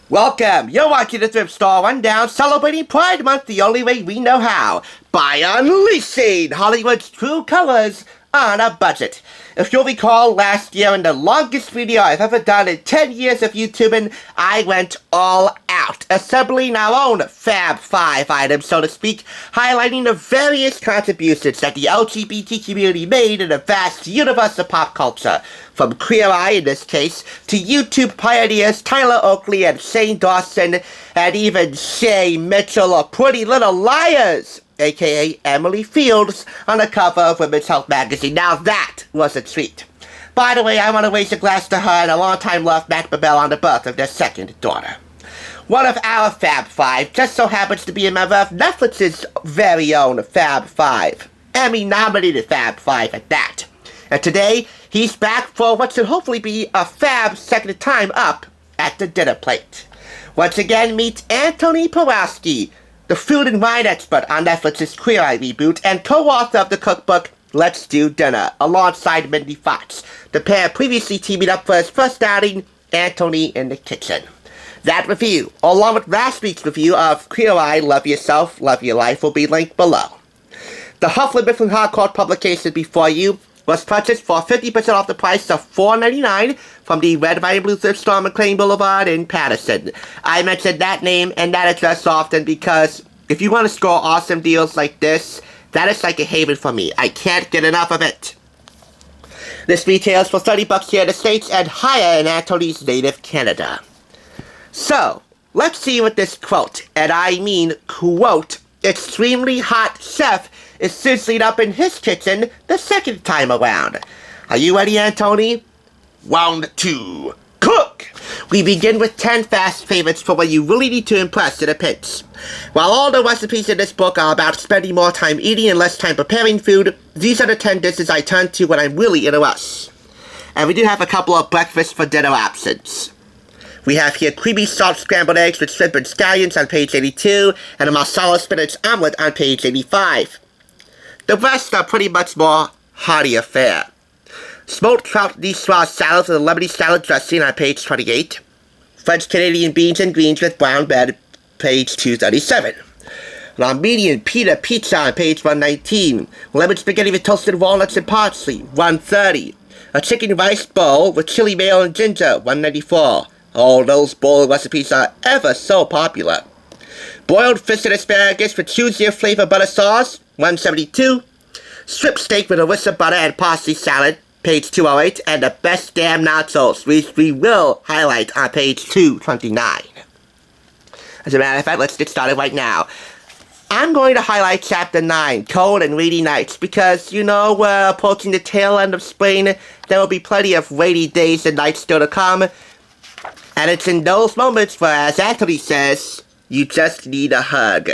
Welcome! You're watching the Thrift Store Rundown, celebrating Pride Month the only way we know how, by unleashing Hollywood's true colors on a budget. If you'll recall, last year in the longest video I've ever done in 10 years of YouTubing, I went all out, assembling our own Fab 5 items, so to speak, highlighting the various contributions that the LGBT community made in the vast universe of pop culture. From Queer Eye, in this case, to YouTube pioneers Tyler Oakley and Shane Dawson, and even Shay Mitchell of Pretty Little Liars, aka Emily Fields, on the cover of Women's Health magazine. Now that was a treat. By the way, I want to raise a glass to her and a longtime love, Matt Babel, on the birth of their second daughter. One of our Fab 5 just so happens to be a member of Netflix's very own Fab 5. Emmy-nominated Fab 5 at that. And today, he's back for what should hopefully be a Fab second time up at the dinner plate. Once again, meet Antoni Porowski, the food and wine expert on Netflix's Queer Eye reboot and co-author of the cookbook Let's Do Dinner, alongside Mindy Fox, the pair previously teaming up for his first outing, Antoni in the Kitchen. That review, along with last week's review of Queer Eye Love Yourself, Love Your Life, will be linked below. The Huffler Mifflin Harcourt publication before you was purchased for 50% off the price of $4.99 from the Red, White, and Blue Thrift Store on McLean Boulevard in Patterson. I mentioned that name and that address often because if you want to score awesome deals like this, that is like a haven for me. I can't get enough of it. This retails for $30 here in the States and higher in Antoni's native Canada. So, let's see what this quote, and I mean quote, extremely hot chef is sizzling up in his kitchen the second time around. Are you ready, Antoni? Round 2. Cook! We begin with 10 fast favorites for when you really need to impress in a pinch. While all the recipes in this book are about spending more time eating and less time preparing food, these are the 10 dishes I turn to when I'm really in a rush. And we do have a couple of breakfast for dinner options. We have here creamy salt scrambled eggs with shrimp and scallions on page 82, and a marsala spinach omelet on page 85. The rest are pretty much more hearty fare. Smoked trout niçoise salad with a lemony salad dressing on page 28. French Canadian beans and greens with brown bread, page 237. An Armenian pita pizza on page 119. Lemon spaghetti with toasted walnuts and parsley, 130. A chicken rice bowl with chili mayo and ginger, 194. Oh, those bowl recipes are ever so popular. Boiled fish and asparagus with choose your flavor butter sauce, 172. Strip steak with harissa butter and parsley salad, page 208. And the best damn nachos, which we will highlight on page 229. As a matter of fact, let's get started right now. I'm going to highlight Chapter 9, Cold and Rainy Nights, because, you know, we're approaching the tail end of spring. There will be plenty of rainy days and nights still to come. And it's in those moments where, as Antoni says, you just need a hug.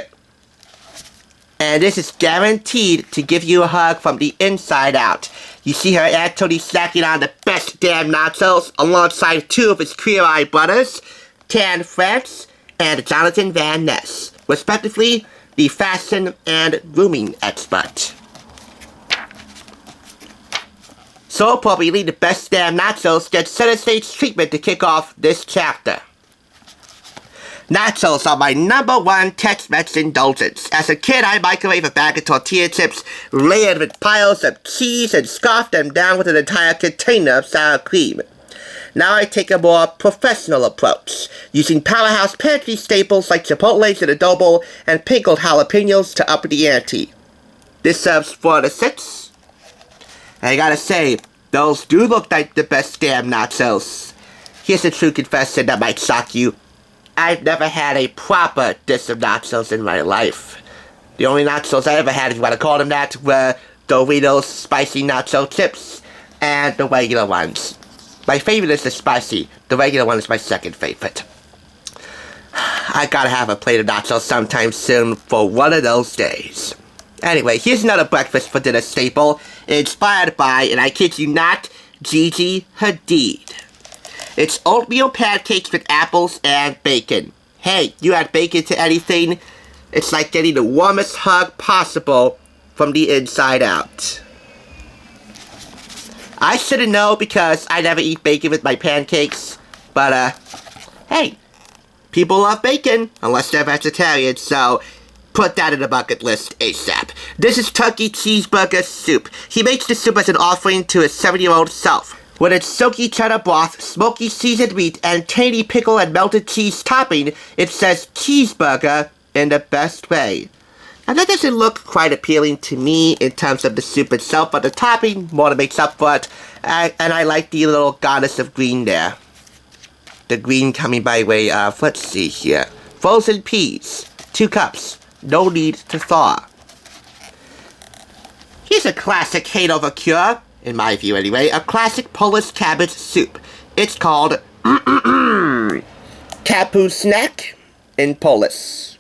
And this is guaranteed to give you a hug from the inside out. You see here Antoni snacking on the best damn nachos alongside 2 of his Queer Eye brothers, Tan France and Jonathan Van Ness, respectively the fashion and grooming expert. So appropriately, the best damn nachos get center stage treatment to kick off this chapter. Nachos are my #1 Tex-Mex indulgence. As a kid, I microwaved a bag of tortilla chips, layered with piles of cheese, and scarfed them down with an entire container of sour cream. Now I take a more professional approach, using powerhouse pantry staples like chipotles and adobo and pickled jalapenos to up the ante. This serves 4 to 6. I gotta say, those do look like the best damn nachos. Here's a true confession that might shock you. I've never had a proper dish of nachos in my life. The only nachos I ever had, if you want to call them that, were Doritos spicy nacho chips and the regular ones. My favorite is the spicy. The regular one is my second favorite. I gotta have a plate of nachos sometime soon for one of those days. Anyway, here's another breakfast for dinner staple, inspired by, and I kid you not, Gigi Hadid. It's oatmeal pancakes with apples and bacon. Hey, you add bacon to anything, it's like getting the warmest hug possible from the inside out. I shouldn't know because I never eat bacon with my pancakes, but, hey, People love bacon, unless they're vegetarian, so put that in the bucket list ASAP. This is turkey cheeseburger soup. He makes the soup as an offering to his 70-year-old self. With its silky cheddar broth, smoky seasoned meat, and tangy pickle and melted cheese topping, it says cheeseburger in the best way. Now that doesn't look quite appealing to me in terms of the soup itself, but the topping more than makes up for it. And I like the little goddess of green there. The green coming by way of, let's see here, frozen peas, 2 cups, no need to thaw. Here's a classic hangover cure, in my view anyway, a classic Polish cabbage soup. It's called kapusnek in Polish.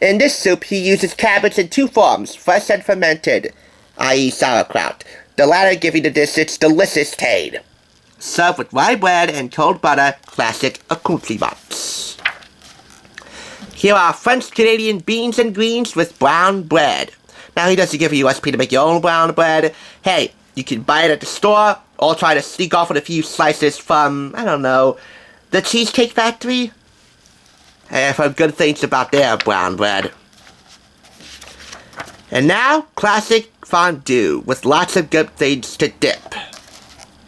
In this soup, he uses cabbage in 2 forms, fresh and fermented, i.e. sauerkraut, the latter giving the dish its delicious taste. Served with rye bread and cold butter, classic accoutrements. Here are French-Canadian beans and greens with brown bread. Now, he doesn't give you a recipe to make your own brown bread. Hey, you can buy it at the store, or try to sneak off with a few slices from, I don't know, the Cheesecake Factory. Hey, I've heard good things about their brown bread. And now, classic fondue, with lots of good things to dip.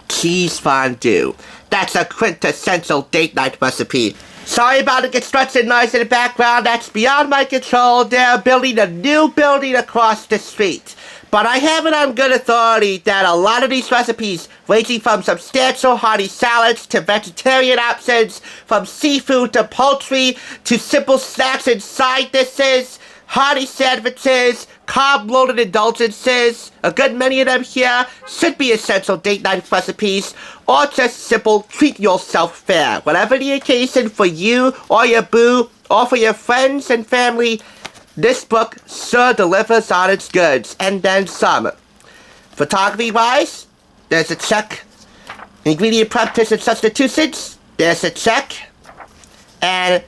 Cheese fondue. That's a quintessential date night recipe. Sorry about the construction noise in the background, that's beyond my control. They're building a new building across the street. But I have it on good authority that a lot of these recipes, ranging from substantial hearty salads to vegetarian options, from seafood to poultry to simple snacks and side dishes, hearty sandwiches, carb-loaded indulgences, a good many of them here should be essential date night recipes, or just simple treat-yourself fare. Whatever the occasion for you or your boo, or for your friends and family, this book sure delivers on its goods, and then some. Photography-wise, there's a check. Ingredient prep tips and substitutions, there's a check. And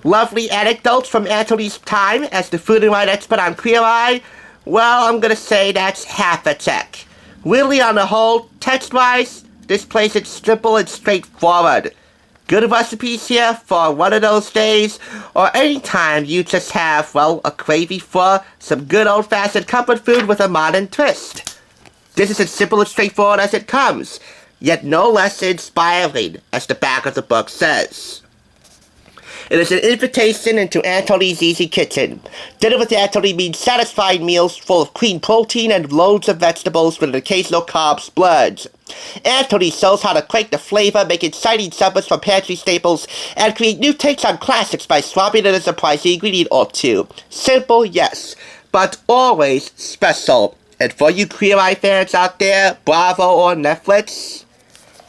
lovely anecdotes from Antoni's time as the food and wine expert on Queer Eye, well, I'm gonna say that's half a check. Really, on the whole, text-wise, this plays it simple and straightforward. Good recipes here for one of those days, or any time you just have, well, a craving for some good old-fashioned comfort food with a modern twist. This is as simple and straightforward as it comes, yet no less inspiring, as the back of the book says. It is an invitation into Antoni's easy kitchen. Dinner with Antoni means satisfying meals full of clean protein and loads of vegetables with an occasional carb splurge. Antoni shows how to crank the flavor, make exciting suppers from pantry staples, and create new takes on classics by swapping in a surprising ingredient or 2. Simple, yes, but always special. And for you Queer Eye fans out there, bravo or Netflix.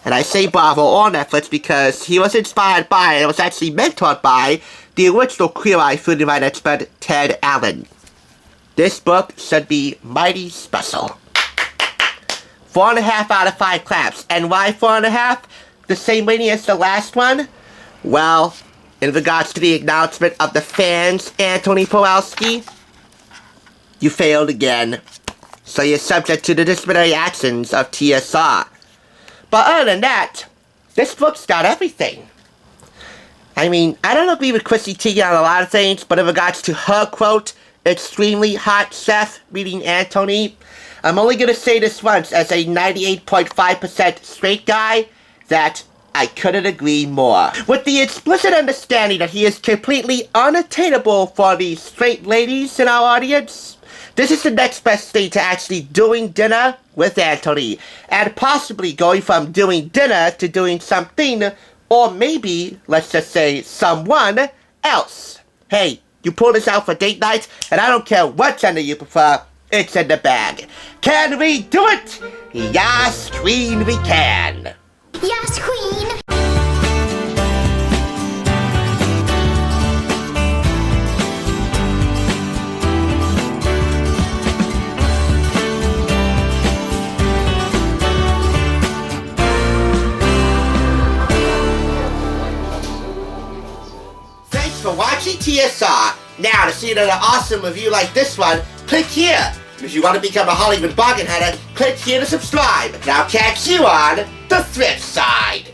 And I say bravo or Netflix because he was inspired by, and was actually mentored by, the original Queer Eye food and wine expert, Ted Allen. This book should be mighty special. 4.5 out of 5 claps. And why 4.5? The same rating as the last one? Well, in regards to the acknowledgement of the fans, Antoni Porowski, you failed again. So you're subject to the disciplinary actions of TSR. But other than that, this book's got everything. I mean, I don't agree with Chrissy Teigen on a lot of things, but in regards to her quote, extremely hot chef, meaning Antoni, I'm only going to say this once as a 98.5% straight guy, that I couldn't agree more. With the explicit understanding that he is completely unattainable for the straight ladies in our audience, this is the next best thing to actually doing dinner with Antoni, and possibly going from doing dinner to doing something, or maybe, let's just say, someone else. Hey, you pull this out for date night, and I don't care what gender you prefer, it's in the bag. Can we do it? Yes, Queen, we can. Yes, Queen. Thanks for watching TSR. Now, to see another awesome review like this one, click here. If you want to become a Hollywood bargain hunter, click here to subscribe. And I'll catch you on the thrift side.